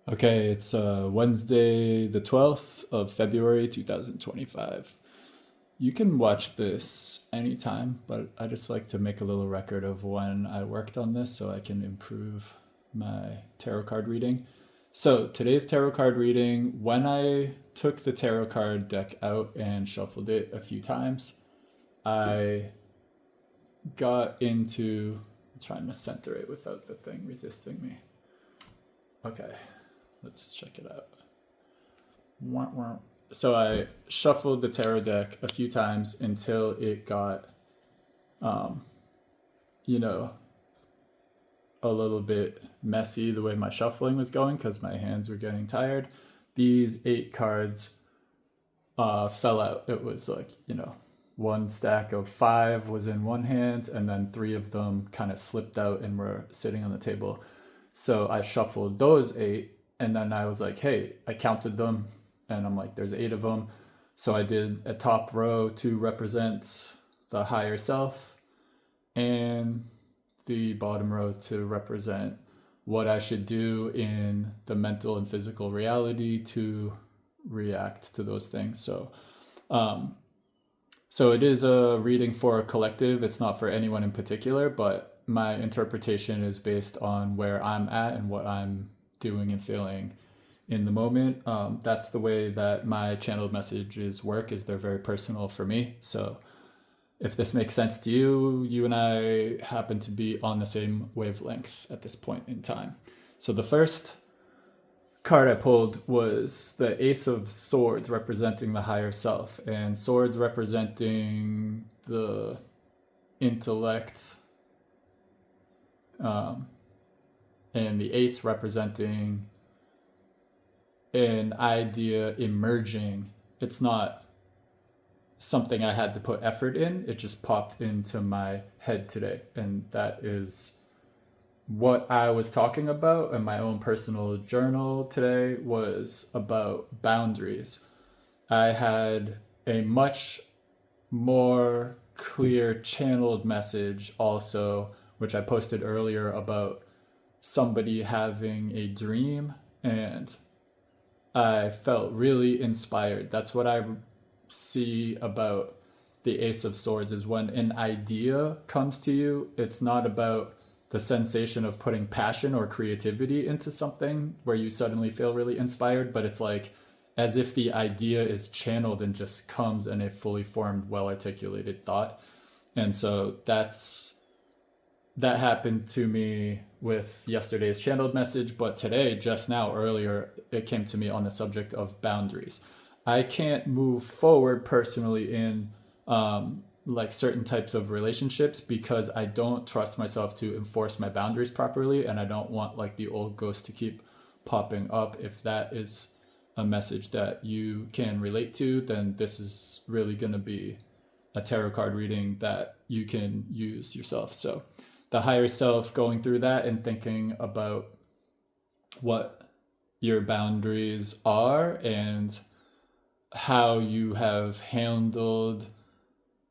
Okay, it's Wednesday, the 12th of February, 2025. You can watch this anytime, but I just like to make a little record of when I worked on this so I can improve my tarot card reading. So, today's tarot card reading, when I took the tarot card deck out and shuffled it a few times, I got into I'm trying to center it without the thing resisting me. Okay, let's check it out. Wah, wah. So I shuffled the tarot deck a few times until it got, um, you know, a little bit messy the way my shuffling was going because my hands were getting tired. These eight cards fell out. It was like, one stack of five was in one hand, and then three of them kind of slipped out and were sitting on the table. So I shuffled those eight, and then I was like, hey, I counted them, and I'm like, there's eight of them. So I did a top row to represent the higher self, and the bottom row to represent what I should do in the mental and physical reality to react to those things. Um, so it is a reading for a collective. It's not for anyone in particular, but my interpretation is based on where I'm at and what I'm doing and feeling in the moment. That's the way that my channeled messages work. Is they're very personal for me. So if this makes sense to you, you and I happen to be on the same wavelength at this point in time. So the first card I pulled was the Ace of Swords representing the higher self, and swords representing the intellect, um, and the ace representing an idea emerging. It's not something I had to put effort in, it just popped into my head today. And that is what I was talking about in my own personal journal today was about boundaries. I had a much more clear channeled message also, which I posted earlier about somebody having a dream, and I felt really inspired. That's what I see about the Ace of Swords is when an idea comes to you, it's not about the sensation of putting passion or creativity into something where you suddenly feel really inspired, but it's like as if the idea is channeled and just comes in a fully formed, well articulated thought. And so that happened to me with yesterday's channeled message, but today, just now, earlier, it came to me on the subject of boundaries. I can't move forward personally in like certain types of relationships because I don't trust myself to enforce my boundaries properly, and I don't want like the old ghost to keep popping up. If that is a message that you can relate to, then this is really going to be a tarot card reading that you can use yourself. So the higher self going through that and thinking about what your boundaries are and how you have handled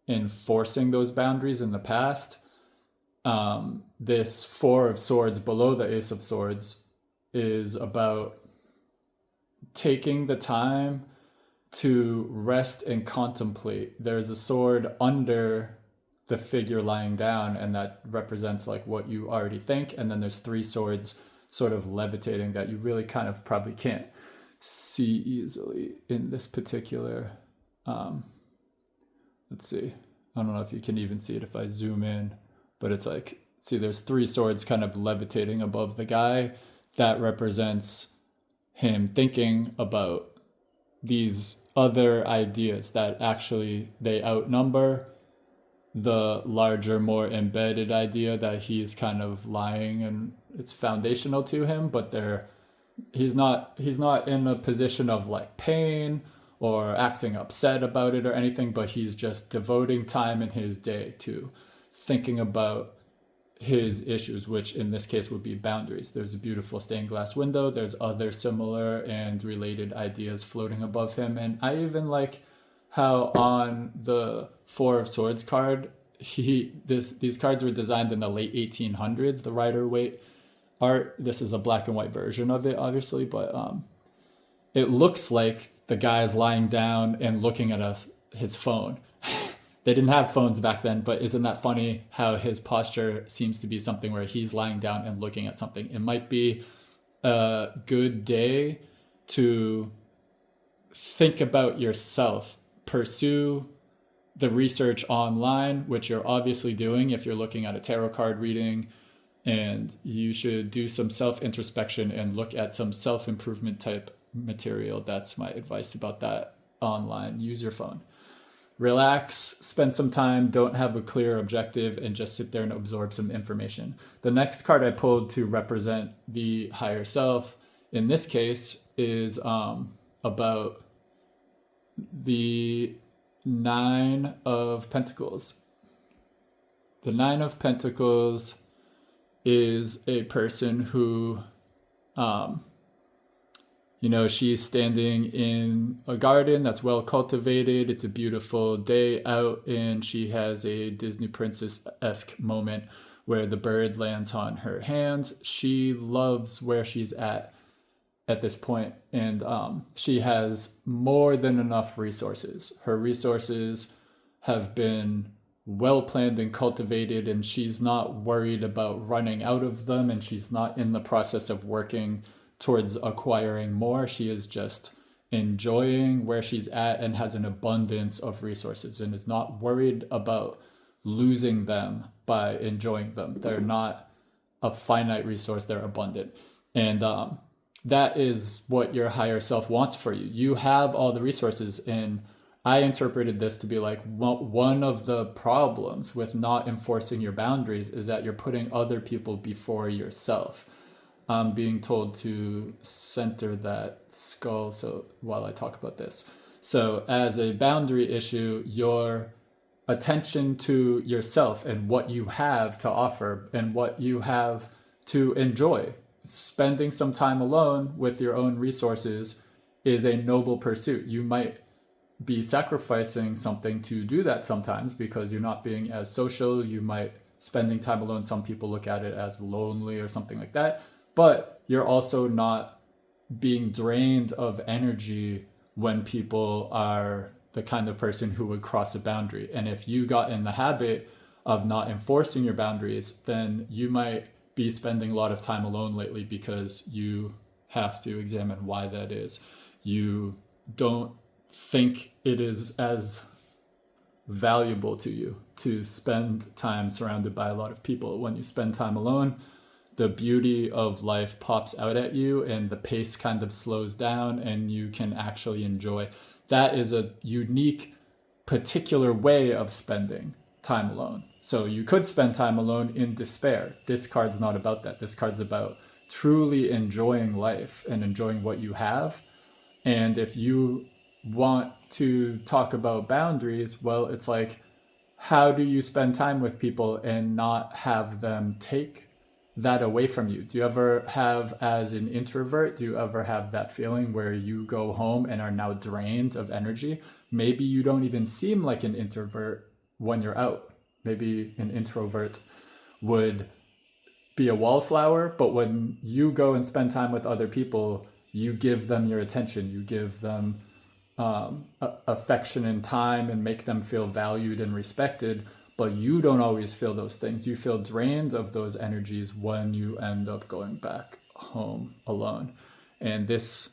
enforcing those boundaries in the past. This Four of Swords below the Ace of Swords is about taking the time to rest and contemplate. There's a sword under the figure lying down, and that represents like what you already think. And then there's three swords sort of levitating that you really kind of probably can't see easily in this particular. Um, let's see. I don't know if you can even see it if I zoom in, but it's like, see, there's three swords kind of levitating above the guy. That represents him thinking about these other ideas that actually they outnumber the larger, more embedded idea that he's kind of lying and it's foundational to him, but he's not in a position of like pain or acting upset about it or anything, but he's just devoting time in his day to thinking about his issues, which in this case would be boundaries. There's a beautiful stained glass window. There's other similar and related ideas floating above him. And I even like how on the Four of Swords card, these cards were designed in the late 1800s. The Rider Waite art. This is a black and white version of it, obviously, but it looks like the guy's lying down and looking at his phone. They didn't have phones back then, but isn't that funny how his posture seems to be something where he's lying down and looking at something? It might be a good day to think about yourself, pursue the research online, which you're obviously doing if you're looking at a tarot card reading, and you should do some self-introspection and look at some self-improvement type material. That's my advice about that online. Use your phone. Relax, spend some time, don't have a clear objective, and just sit there and absorb some information. The next card I pulled to represent the higher self in this case is about the Nine of Pentacles. The Nine of Pentacles is a person who she's standing in a garden that's well cultivated. It's a beautiful day out, and she has a Disney princess-esque moment where the bird lands on her hand. She loves where she's at this point, and she has more than enough resources. Her resources have been well planned and cultivated, and she's not worried about running out of them, and she's not in the process of working towards acquiring more. She is just enjoying where she's at and has an abundance of resources and is not worried about losing them by enjoying them. They're not a finite resource, they're abundant. And that is what your higher self wants for you. You have all the resources, and I interpreted this to be like one of the problems with not enforcing your boundaries is that you're putting other people before yourself. I'm being told to center that skull so while I talk about this. So as a boundary issue, your attention to yourself and what you have to offer and what you have to enjoy, spending some time alone with your own resources is a noble pursuit. You might be sacrificing something to do that sometimes because you're not being as social. You might spending time alone. Some people look at it as lonely or something like that. But you're also not being drained of energy when people are the kind of person who would cross a boundary. And if you got in the habit of not enforcing your boundaries, then you might be spending a lot of time alone lately because you have to examine why that is. You don't think it is as valuable to you to spend time surrounded by a lot of people. When you spend time alone, the beauty of life pops out at you and the pace kind of slows down and you can actually enjoy. That is a unique, particular way of spending time alone. So you could spend time alone in despair. This card's not about that. This card's about truly enjoying life and enjoying what you have. And if you want to talk about boundaries, well, it's like, how do you spend time with people and not have them take that away from you? Do you ever have, as an introvert, do you ever have that feeling where you go home and are now drained of energy? Maybe you don't even seem like an introvert when you're out. Maybe an introvert would be a wallflower, but when you go and spend time with other people, you give them your attention, you give them affection and time and make them feel valued and respected. But you don't always feel those things. You feel drained of those energies when you end up going back home alone. And this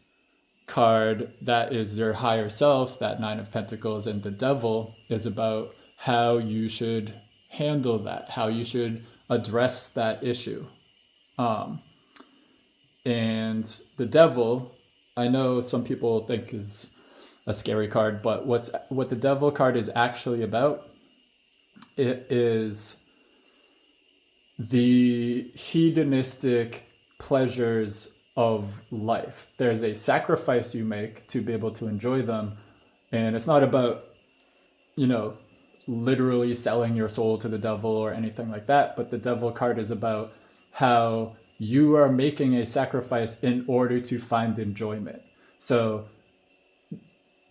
card, that is your higher self, that Nine of Pentacles and the Devil, is about how you should handle that, how you should address that issue. And the Devil, I know some people think is a scary card, but what the Devil card is actually about, it is the hedonistic pleasures of life. There's a sacrifice you make to be able to enjoy them. And it's not about, literally selling your soul to the devil or anything like that. But the Devil card is about how you are making a sacrifice in order to find enjoyment. So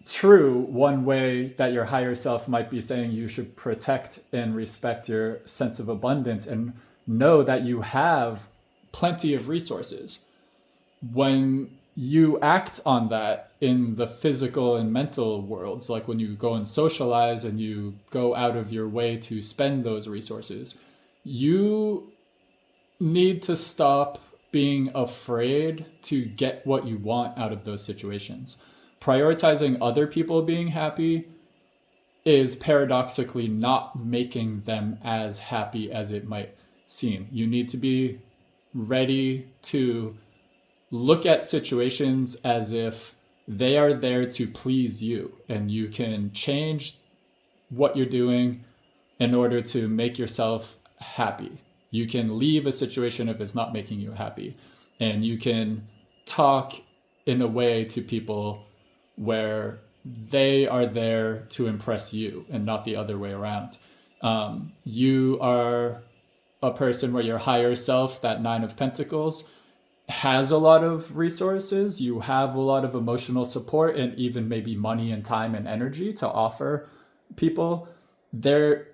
true, one way that your higher self might be saying you should protect and respect your sense of abundance and know that you have plenty of resources. When you act on that in the physical and mental worlds, like when you go and socialize and you go out of your way to spend those resources, you need to stop being afraid to get what you want out of those situations. Prioritizing other people being happy is paradoxically not making them as happy as it might seem. You need to be ready to look at situations as if they are there to please you, and you can change what you're doing in order to make yourself happy. You can leave a situation if it's not making you happy, and you can talk in a way to people where they are there to impress you and not the other way around. You are a person where your higher self, that Nine of Pentacles, has a lot of resources. You have a lot of emotional support and even maybe money and time and energy to offer people. They're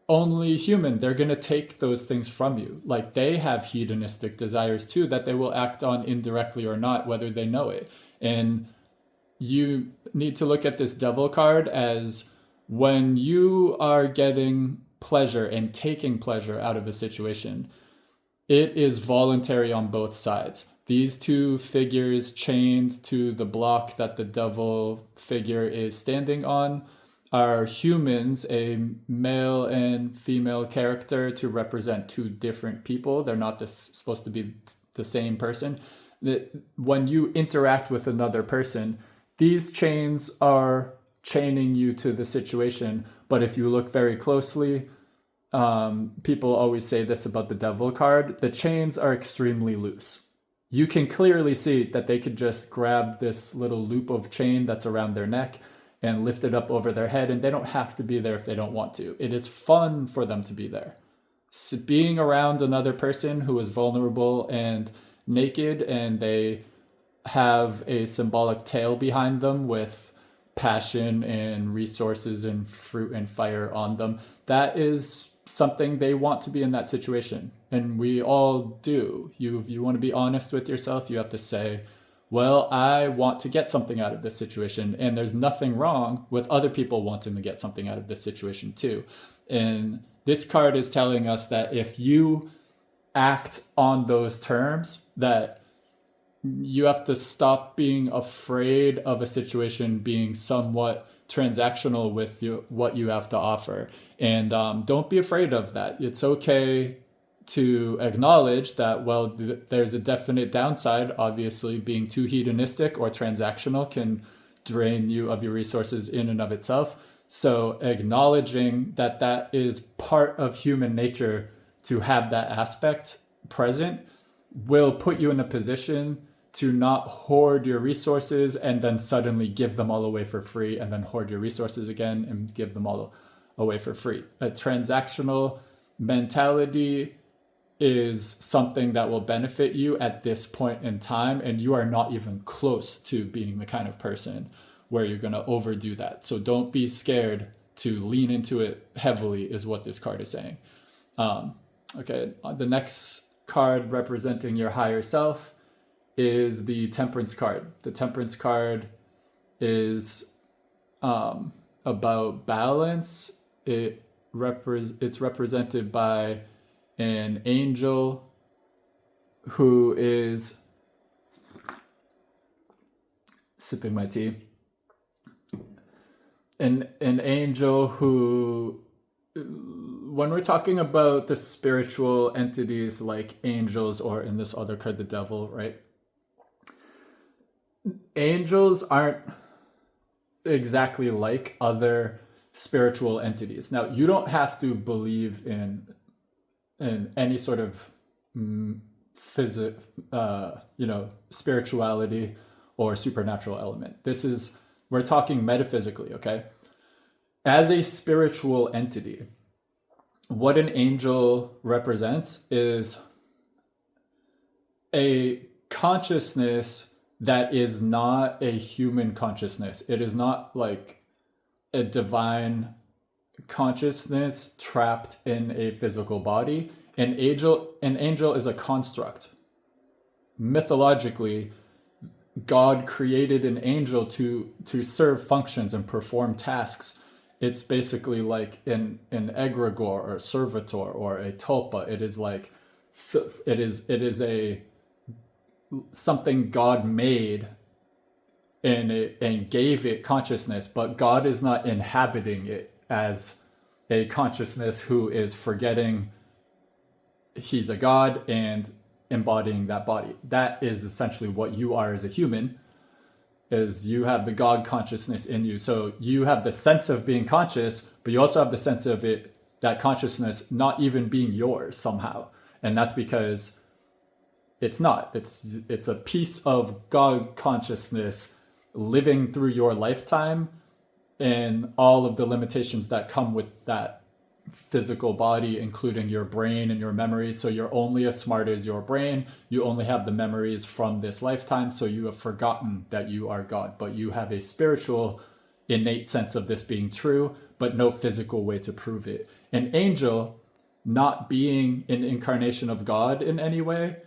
only human. They're going to take those things from you. Like, they have hedonistic desires too that they will act on indirectly or not, whether they know it. And you need to look at this Devil card as when you are getting pleasure and taking pleasure out of a situation, it is voluntary on both sides. These two figures chained to the block that the Devil figure is standing on are humans, a male and female character, to represent two different people. They're not supposed to be the same person. When you interact with another person, these chains are chaining you to the situation. But if you look very closely, people always say this about the Devil card, the chains are extremely loose. You can clearly see that they could just grab this little loop of chain that's around their neck and lift it up over their head, and they don't have to be there if they don't want to. It is fun for them to be there. So being around another person who is vulnerable and naked, and they have a symbolic tail behind them with passion and resources and fruit and fire on them, that is something they want to be in that situation. And we all do. If you want to be honest with yourself, you have to say, well, I want to get something out of this situation. And there's nothing wrong with other people wanting to get something out of this situation too. And this card is telling us that if you act on those terms, that you have to stop being afraid of a situation being somewhat transactional with what you have to offer. And don't be afraid of that. It's okay to acknowledge that, well, there's a definite downside. Obviously, being too hedonistic or transactional can drain you of your resources in and of itself. So acknowledging that that is part of human nature to have that aspect present will put you in a position to not hoard your resources and then suddenly give them all away for free, and then hoard your resources again and give them all away for free. A transactional mentality is something that will benefit you at this point in time, and you are not even close to being the kind of person where you're going to overdo that. So don't be scared to lean into it heavily, is what this card is saying. Okay, the next card representing your higher self is the Temperance card. The Temperance card is about balance. It's represented by an angel who is sipping my tea. An angel who, when we're talking about the spiritual entities like angels, or in this other card, the Devil, right? Angels aren't exactly like other spiritual entities. Now, you don't have to believe in any sort of spirituality or supernatural element. We're talking metaphysically, okay? As a spiritual entity, what an angel represents is a consciousness that is not a human consciousness. It is not like a divine consciousness trapped in a physical body. An angel is a construct. mythologically, God created an angel to serve functions and perform tasks. It's basically like an egregore or a servitor or a tulpa. It is like, it is a something God made, and gave it consciousness, but God is not inhabiting it as a consciousness who is forgetting he's a God and embodying that body. That is essentially what you are as a human, is you have the God consciousness in you. So you have the sense of being conscious, but you also have the sense of it, that consciousness not even being yours somehow. And that's because it's not. It's a piece of God consciousness living through your lifetime, and all of the limitations that come with that physical body, including your brain and your memory. So you're only as smart as your brain. You only have the memories from this lifetime. So you have forgotten that you are God, but you have a spiritual, innate sense of this being true, but no physical way to prove it. An angel, not being an incarnation of God in any way,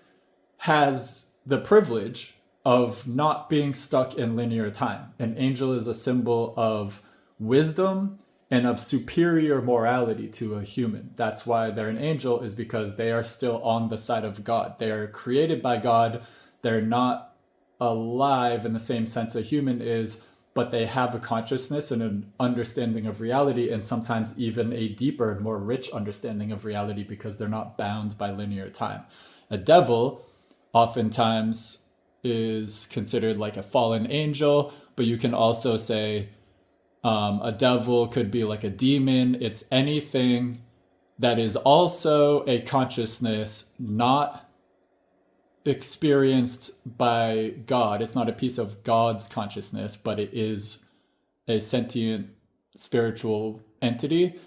has the privilege of not being stuck in linear time. An angel is a symbol of wisdom and of superior morality to a human. That's why they're an angel, is because they are still on the side of God. They are created by God. They're not alive in the same sense a human is, but they have a consciousness and an understanding of reality, and sometimes even a deeper, more rich understanding of reality, because they're not bound by linear time. A devil oftentimes is considered like a fallen angel, but you can also say a devil could be like a demon. It's anything that is also a consciousness not experienced by God. It's not a piece of God's consciousness, but it is a sentient spiritual entity,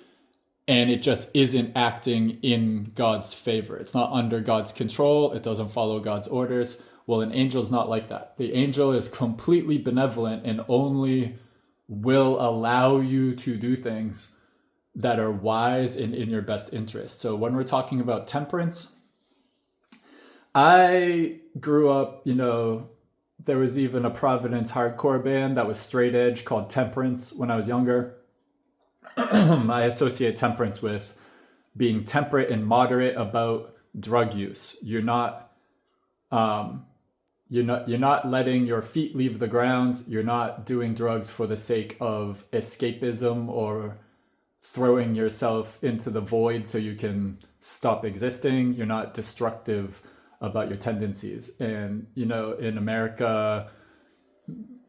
and it just isn't acting in God's favor. It's not under God's control. It doesn't follow God's orders. Well, an angel's not like that. The angel is completely benevolent and only will allow you to do things that are wise and in your best interest. So when we're talking about temperance, I grew up, there was even a Providence hardcore band that was straight edge called Temperance when I was younger. I associate temperance with being temperate and moderate about drug use. You're not letting your feet leave the ground. You're not doing drugs for the sake of escapism or throwing yourself into the void so you can stop existing. You're not destructive about your tendencies. And, in America,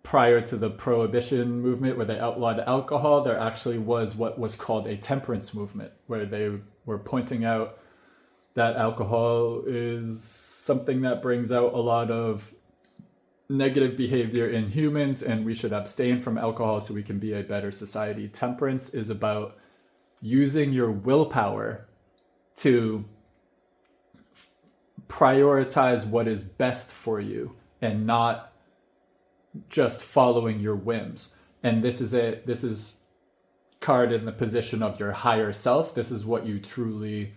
prior to the prohibition movement where they outlawed alcohol, there actually was what was called a temperance movement, where they were pointing out that alcohol is something that brings out a lot of negative behavior in humans, and we should abstain from alcohol so we can be a better society. Temperance is about using your willpower to prioritize what is best for you and not just following your whims. And this is card in the position of your higher self. This is what you truly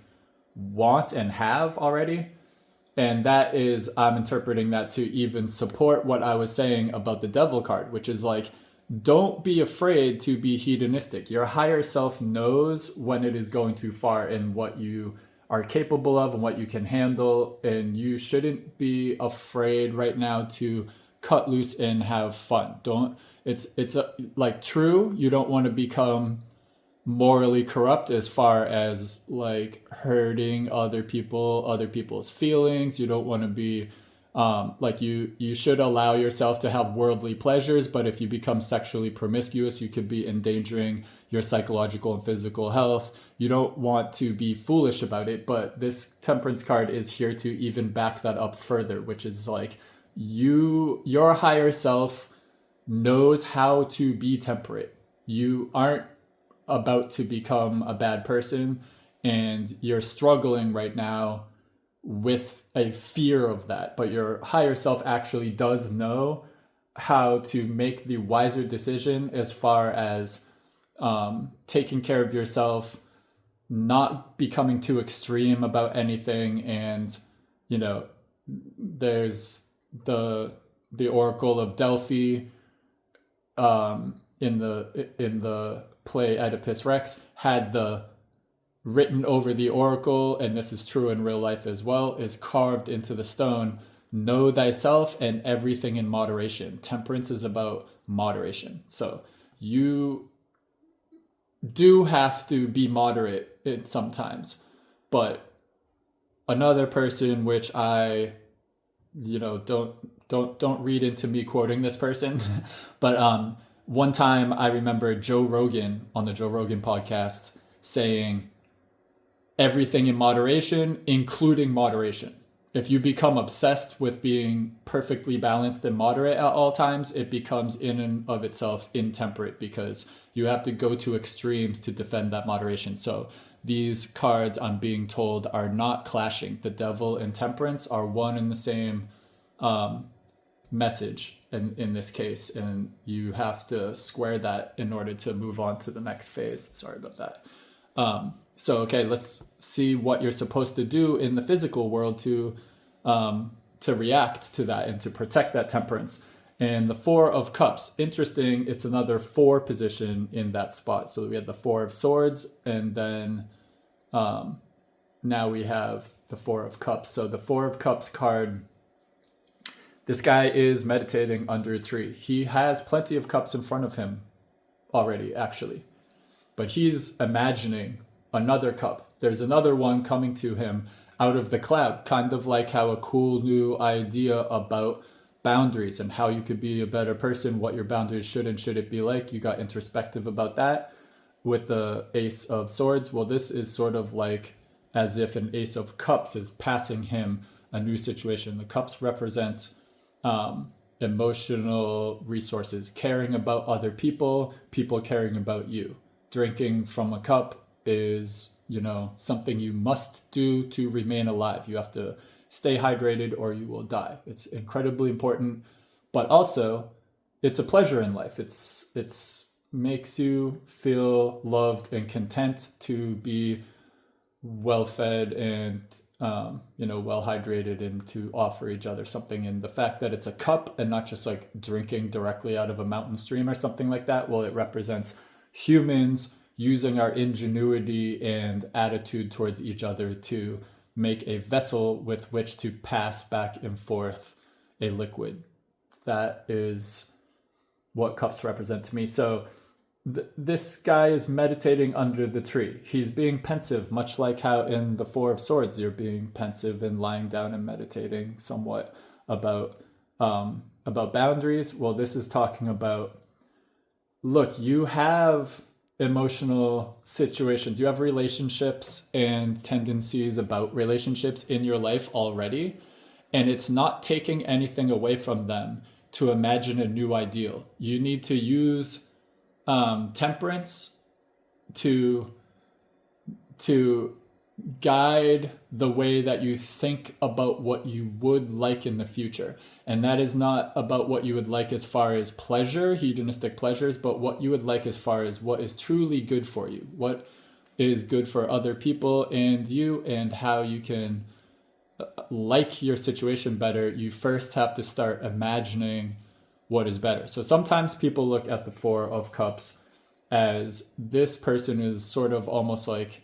want and have already. And that is, I'm interpreting that to even support what I was saying about the devil card, which is like, don't be afraid to be hedonistic. Your higher self knows when it is going too far and what you are capable of and what you can handle. And you shouldn't be afraid right now to cut loose and have fun. True, you don't want to become morally corrupt as far as like hurting other people's feelings. You don't want to be you should allow yourself to have worldly pleasures, but if you become sexually promiscuous, you could be endangering your psychological and physical health. You don't want to be foolish about it, but this temperance card is here to even back that up further, which is like your higher self knows how to be temperate. You aren't about to become a bad person, and you're struggling right now with a fear of that, but your higher self actually does know how to make the wiser decision as far as taking care of yourself, not becoming too extreme about anything, and there's the Oracle of Delphi, in the play Oedipus Rex, had the written over the oracle, and this is true in real life as well, is carved into the stone: know thyself and everything in moderation. Temperance is about moderation. So you do have to be moderate sometimes, but another person, which I, don't read into me quoting this person, but one time I remember Joe Rogan on the Joe Rogan podcast saying everything in moderation, including moderation. If you become obsessed with being perfectly balanced and moderate at all times, it becomes in and of itself intemperate, because you have to go to extremes to defend that moderation. So these cards, I'm being told, are not clashing. The devil and temperance are one and the same message in this case, and you have to square that in order to move on to the next phase. Sorry about that. So, okay, let's see what you're supposed to do in the physical world to react to that and to protect that temperance. And the Four of Cups, interesting, it's another 4 position in that spot. So we had the 4 of Swords, and then now we have the 4 of Cups. So the 4 of Cups card, this guy is meditating under a tree. He has plenty of cups in front of him already, actually. But he's imagining another cup. There's another one coming to him out of the cloud, kind of like how a cool new idea about boundaries and how you could be a better person, what your boundaries should and shouldn't be like. You got introspective about that with the Ace of Swords. Well, this is sort of like as if an Ace of Cups is passing him a new situation. The cups represent emotional resources, caring about other people, people caring about you. Drinking from a cup is, something you must do to remain alive. You have to stay hydrated or you will die. It's incredibly important, but also it's a pleasure in life. It's makes you feel loved and content to be well fed and well hydrated, and to offer each other something. And the fact that it's a cup and not just like drinking directly out of a mountain stream or something like that, well, it represents humans using our ingenuity and attitude towards each other to make a vessel with which to pass back and forth a liquid. That is what cups represent to me. So this guy is meditating under the tree. He's being pensive, much like how in the 4 of Swords you're being pensive and lying down and meditating somewhat about boundaries. Well, this is talking about, look, you have emotional situations, you have relationships and tendencies about relationships in your life already, and it's not taking anything away from them to imagine a new ideal. You need to use temperance to guide the way that you think about what you would like in the future. And that is not about what you would like as far as pleasure, hedonistic pleasures, but what you would like as far as what is truly good for you, what is good for other people and you, and how you can like your situation better. You first have to start imagining what is better. So sometimes people look at the 4 of Cups as this person is sort of almost like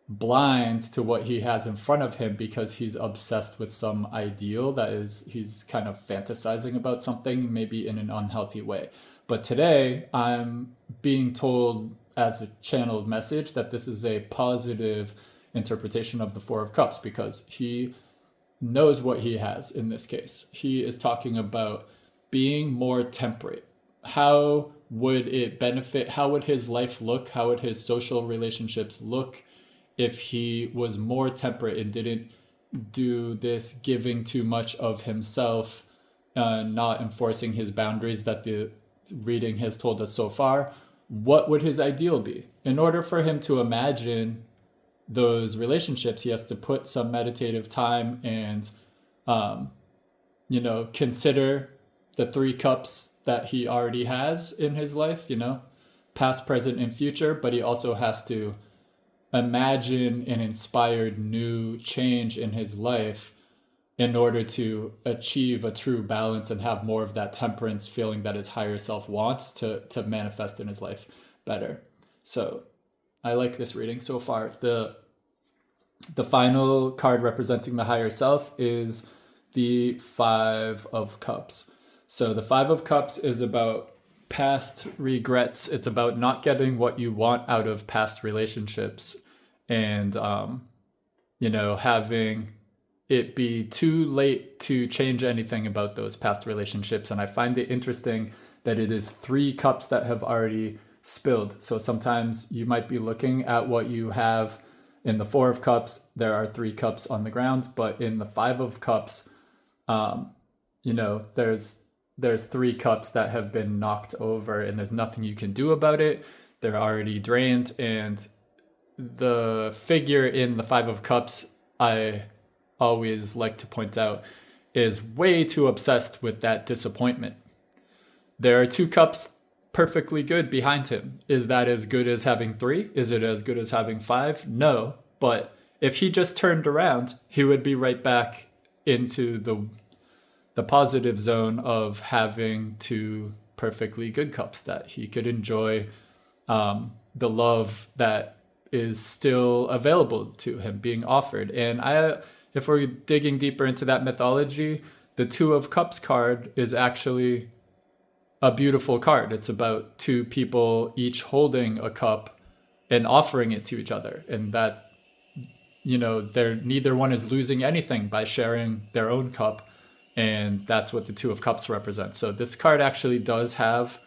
blind to what he has in front of him because he's obsessed with some ideal that is, he's kind of fantasizing about something, maybe in an unhealthy way. But today I'm being told as a channeled message that this is a positive interpretation of the 4 of Cups, because he knows what he has in this case. He is talking about being more temperate. How would it benefit? How would his life look? How would his social relationships look if he was more temperate and didn't do this giving too much of himself, not enforcing his boundaries that the reading has told us so far? What would his ideal be? In order for him to imagine those relationships, he has to put some meditative time and, consider the 3 cups that he already has in his life, past, present, and future. But he also has to imagine an inspired new change in his life in order to achieve a true balance and have more of that temperance feeling that his higher self wants to manifest in his life better. So I like this reading so far. The final card representing the higher self is the Five of Cups. So the Five of Cups is about past regrets. It's about not getting what you want out of past relationships, and having it be too late to change anything about those past relationships. And I find it interesting that it is 3 cups that have already spilled. So sometimes you might be looking at what you have in the 4 of Cups. There are 3 cups on the ground, but in the 5 of Cups, there's 3 cups that have been knocked over, and there's nothing you can do about it. They're already drained, and the figure in the 5 of Cups, I always like to point out, is way too obsessed with that disappointment. There are 2 cups perfectly good behind him. Is that as good as having 3? Is it as good as having 5? No. But if he just turned around, he would be right back into the positive zone of having 2 perfectly good cups that he could enjoy, the love that is still available to him being offered. And if we're digging deeper into that mythology, the 2 of Cups card is actually a beautiful card. It's about 2 people each holding a cup and offering it to each other, and that neither one is losing anything by sharing their own cup, and that's what the 2 of Cups represent. So this card actually does have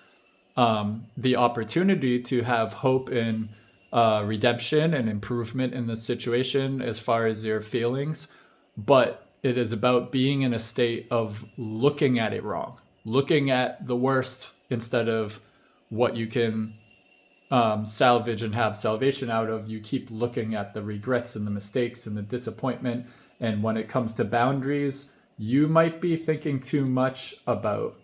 the opportunity to have hope in redemption and improvement in the situation as far as your feelings, but it is about being in a state of looking at it wrong, looking at the worst instead of what you can salvage and have salvation out of. You keep looking at the regrets and the mistakes and the disappointment. And when it comes to boundaries, you might be thinking too much about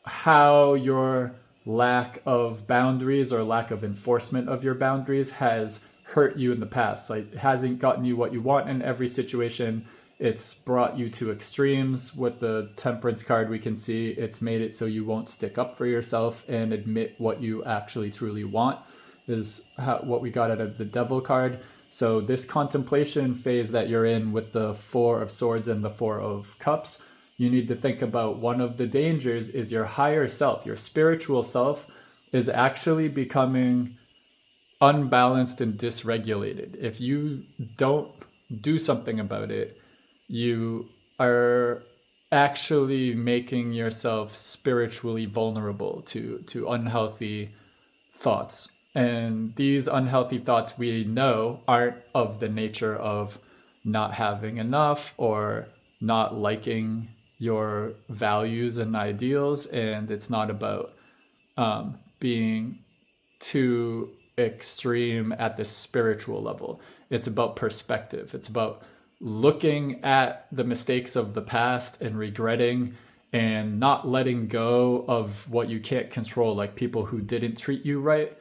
how your lack of boundaries or lack of enforcement of your boundaries has hurt you in the past. Like, it hasn't gotten you what you want in every situation. It's brought you to extremes. With the Temperance card, we can see it's made it so you won't stick up for yourself and admit what you actually truly want, is what we got out of the Devil card. So this contemplation phase that you're in with the 4 of Swords and the 4 of Cups, you need to think about one of the dangers is your higher self, your spiritual self, is actually becoming unbalanced and dysregulated. If you don't do something about it, you are actually making yourself spiritually vulnerable to unhealthy thoughts. And these unhealthy thoughts, we know, aren't of the nature of not having enough or not liking your values and ideals. And it's not about being too extreme at the spiritual level. It's about perspective. It's about looking at the mistakes of the past and regretting and not letting go of what you can't control, like people who didn't treat you right.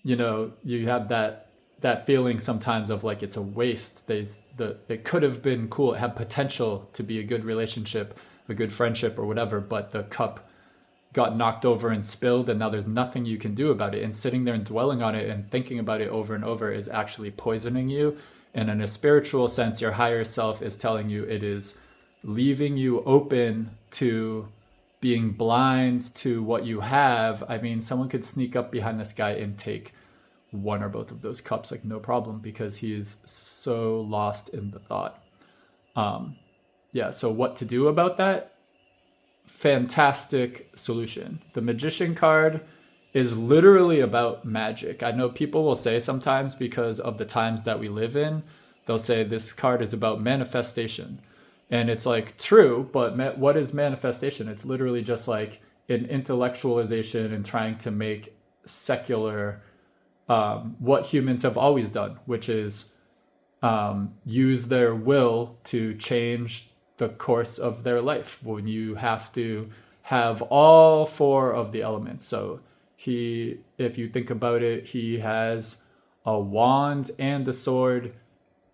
You have that feeling sometimes of like it's a waste. It could have been cool. It had potential to be a good relationship, a good friendship, or whatever, but the cup got knocked over and spilled, and now there's nothing you can do about it. And sitting there and dwelling on it and thinking about it over and over is actually poisoning you. And in a spiritual sense, your higher self is telling you it is leaving you open to being blind to what you have. I mean, someone could sneak up behind this guy and take 1 or both of those cups, like no problem, because he is so lost in the thought. So what to do about that? Fantastic solution. The Magician card is literally about magic. I know people will say sometimes, because of the times that we live in, they'll say this card is about manifestation. And it's like, true, but what is manifestation? It's literally just like an intellectualization and trying to make secular what humans have always done, which is use their will to change the course of their life, when you have to have all 4 of the elements. So if you think about it, he has a wand and a sword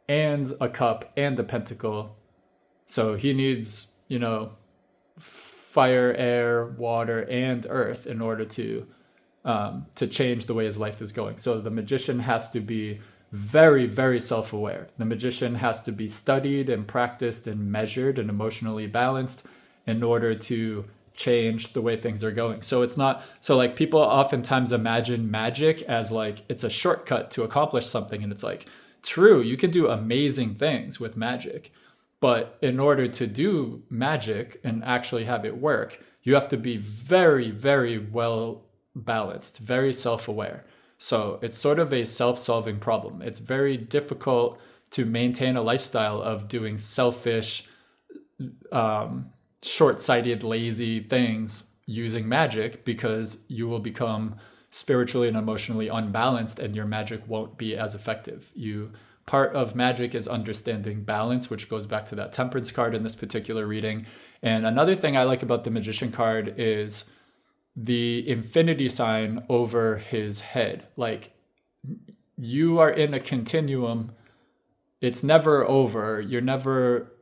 and a cup and a pentacle. So he needs, fire, air, water, and earth in order to change the way his life is going. So the magician has to be very, very self aware. The magician has to be studied and practiced and measured and emotionally balanced in order to change the way things are going. So it's not, so like people oftentimes imagine magic as like it's a shortcut to accomplish something. And it's like, true, you can do amazing things with magic. But in order to do magic and actually have it work, you have to be very, very well balanced, very self aware. So it's sort of a self solving problem. It's very difficult to maintain a lifestyle of doing selfish, short sighted, lazy things using magic, because you will become spiritually and emotionally unbalanced and your magic won't be as effective. Part of magic is understanding balance, which goes back to that temperance card in this particular reading. And another thing I like about the magician card is the infinity sign over his head. Like, you are in a continuum. It's never over. You're never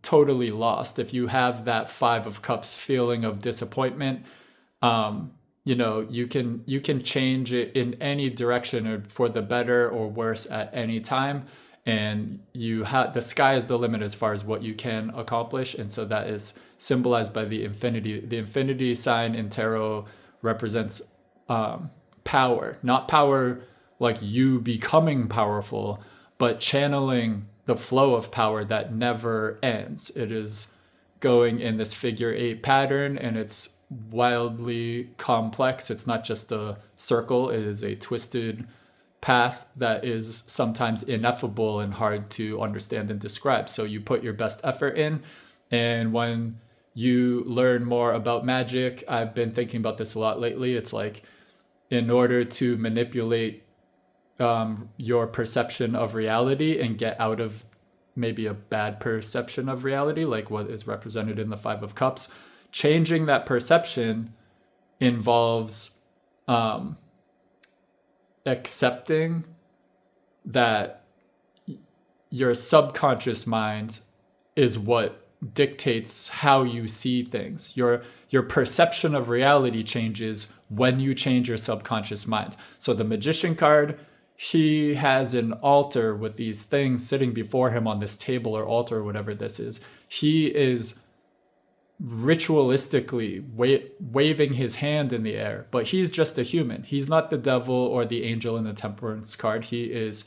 totally lost. If you have that 5 of Cups feeling of disappointment, you can change it in any direction or for the better or worse at any time. And the sky is the limit as far as what you can accomplish. And so that is symbolized by the infinity. The infinity sign in tarot represents power, not power like you becoming powerful, but channeling the flow of power that never ends. It is going in this figure 8 pattern, and it's wildly complex. It's not just a circle, it is a twisted path that is sometimes ineffable and hard to understand and describe. So you put your best effort in, and when you learn more about magic, I've been thinking about this a lot lately. It's like, in order to manipulate your perception of reality and get out of maybe a bad perception of reality, like what is represented in the 5 of Cups, changing that perception involves accepting that your subconscious mind is what dictates how you see things. Your perception of reality changes when you change your subconscious mind. So the magician card, he has an altar with these things sitting before him on this table or altar or whatever this is. He is ritualistically waving his hand in the air, but he's just a human. He's not the devil or the angel in the temperance card. He is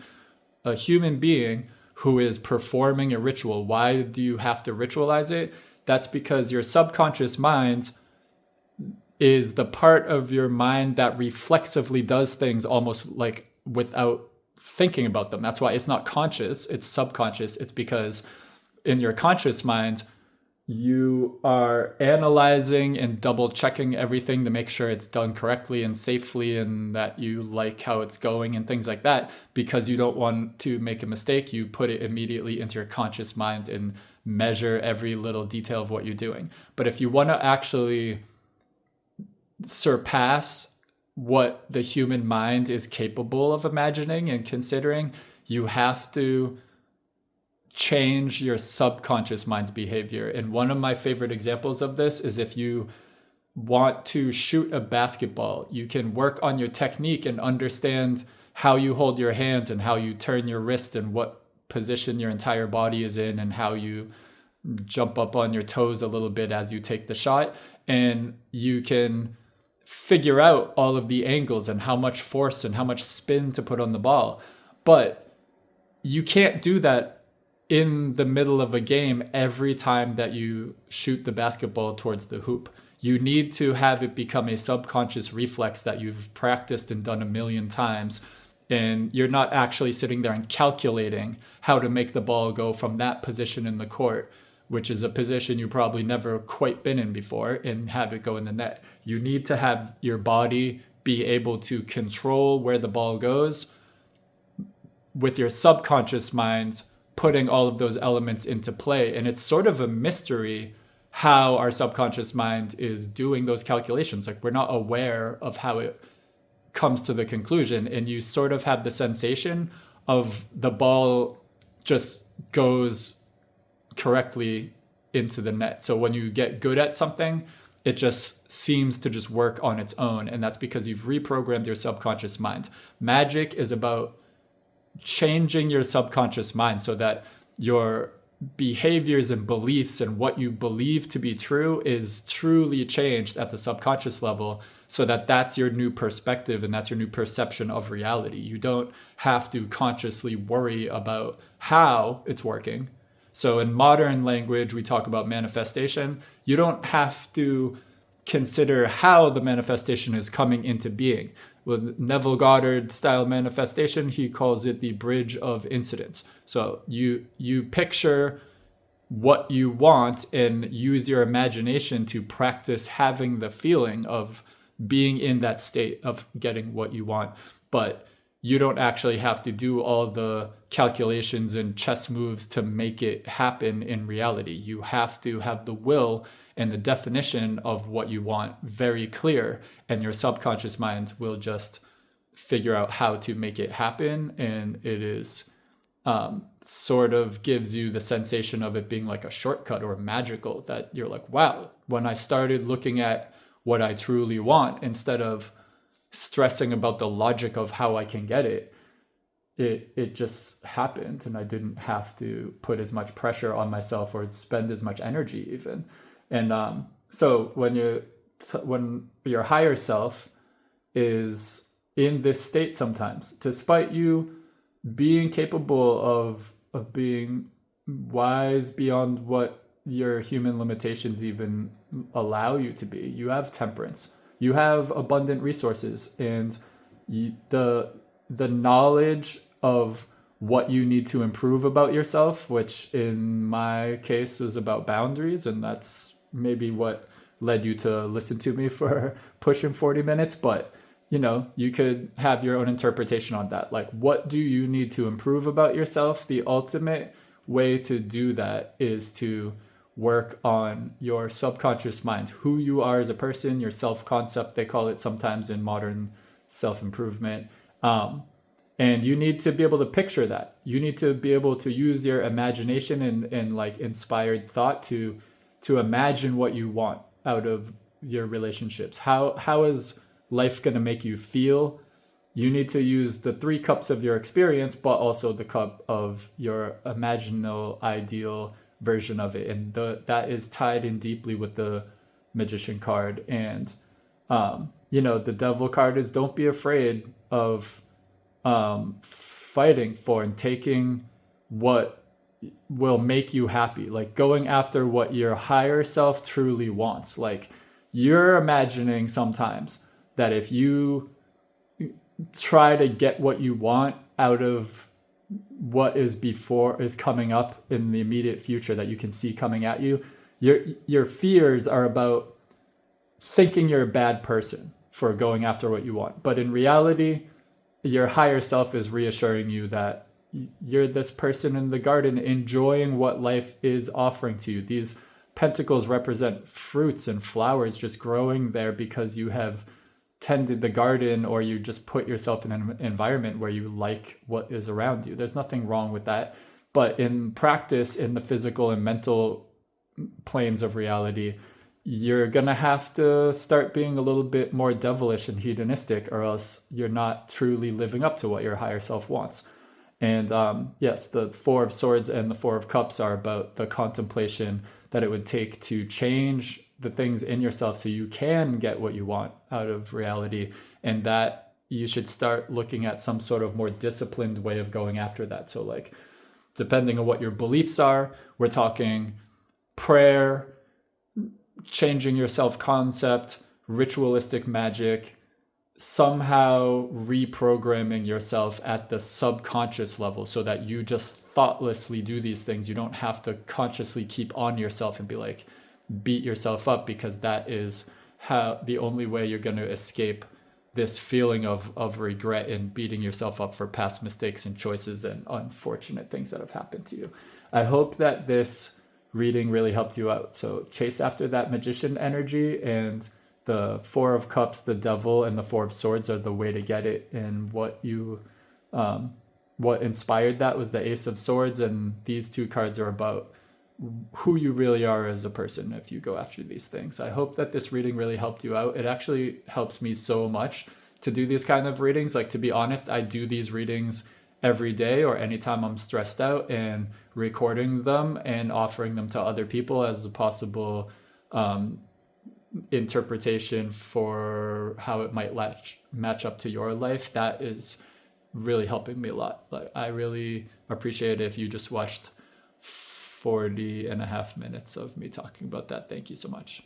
a human being who is performing a ritual. Why do you have to ritualize it? That's because your subconscious mind is the part of your mind that reflexively does things almost like without thinking about them. That's why it's not conscious, it's subconscious. It's because in your conscious mind, you are analyzing and double checking everything to make sure it's done correctly and safely and that you like how it's going and things like that. Because you don't want to make a mistake, you put it immediately into your conscious mind and measure every little detail of what you're doing. But if you want to actually surpass what the human mind is capable of imagining and considering, you have to change your subconscious mind's behavior. And one of my favorite examples of this is if you want to shoot a basketball, you can work on your technique and understand how you hold your hands and how you turn your wrist and what position your entire body is in and how you jump up on your toes a little bit as you take the shot. And you can figure out all of the angles and how much force and how much spin to put on the ball. But you can't do that in the middle of a game every time that you shoot the basketball towards the hoop. You need to have it become a subconscious reflex that you've practiced and done a million times. And you're not actually sitting there and calculating how to make the ball go from that position in the court, which is a position you probably never quite been in before, and have it go in the net. You need to have your body be able to control where the ball goes with your subconscious mind putting all of those elements into play. And it's sort of a mystery how our subconscious mind is doing those calculations. Like, we're not aware of how it comes to the conclusion, and you sort of have the sensation of the ball just goes correctly into the net. So when you get good at something, it just seems to just work on its own. And that's because you've reprogrammed your subconscious mind. Magic is about changing your subconscious mind so that your behaviors and beliefs and what you believe to be true is truly changed at the subconscious level, so that that's your new perspective and that's your new perception of reality. You don't have to consciously worry about how it's working. So in modern language, we talk about manifestation. You don't have to consider how the manifestation is coming into being. With Neville Goddard style manifestation, he calls it the bridge of incidents. So you picture what you want and use your imagination to practice having the feeling of being in that state of getting what you want. But you don't actually have to do all the calculations and chess moves to make it happen in reality. You have to have the will and the definition of what you want very clear, and your subconscious mind will just figure out how to make it happen. And it is sort of gives you the sensation of it being like a shortcut or magical, that you're like, wow, when I started looking at what I truly want instead of stressing about the logic of how I can get it, it just happened, and I didn't have to put as much pressure on myself or spend as much energy even. And so when your higher self is in this state sometimes, despite you being capable of being wise beyond what your human limitations even allow you to be, you have temperance, you have abundant resources, and the knowledge of what you need to improve about yourself, which in my case is about boundaries, and that's maybe what led you to listen to me for pushing 40 minutes. But you could have your own interpretation on that. Like, what do you need to improve about yourself? The ultimate way to do that is to work on your subconscious mind, who you are as a person, your self-concept, they call it sometimes in modern self-improvement. And you need to be able to picture that. You need to be able to use your imagination and like inspired thought to imagine what you want out of your relationships. How is life going to make you feel? You need to use the 3 cups of your experience, but also the cup of your imaginal ideal version of it. And that is tied in deeply with the magician card. And, the devil card is, don't be afraid of fighting for and taking what will make you happy, like going after what your higher self truly wants. Like, you're imagining sometimes that if you try to get what you want out of what is coming up in the immediate future that you can see coming at you, your fears are about thinking you're a bad person for going after what you want. But in reality, your higher self is reassuring you that you're this person in the garden enjoying what life is offering to you. These pentacles represent fruits and flowers just growing there because you have tended the garden, or you just put yourself in an environment where you like what is around you. There's nothing wrong with that. But in practice, in the physical and mental planes of reality, you're going to have to start being a little bit more devilish and hedonistic, or else you're not truly living up to what your higher self wants. And yes, the 4 of Swords and the 4 of Cups are about the contemplation that it would take to change the things in yourself so you can get what you want out of reality, and that you should start looking at some sort of more disciplined way of going after that. So like, depending on what your beliefs are, we're talking prayer, changing your self-concept, ritualistic magic, somehow reprogramming yourself at the subconscious level so that you just thoughtlessly do these things. You don't have to consciously keep on yourself and be like, beat yourself up, because that is how the only way you're going to escape this feeling of regret and beating yourself up for past mistakes and choices and unfortunate things that have happened to you. I hope that this reading really helped you out. So chase after that magician energy, and the 4 of Cups, the devil, and the 4 of Swords are the way to get it, and what you what inspired that was the Ace of Swords, and these two cards are about who you really are as a person if you go after these things. I hope that this reading really helped you out. It actually helps me so much to do these kind of readings. Like, to be honest, I do these readings every day or anytime I'm stressed out, and recording them and offering them to other people as a possible interpretation for how it might match up to your life, that is really helping me a lot. Like, I really appreciate it if you just watched 40 and a half minutes of me talking about that. Thank you so much.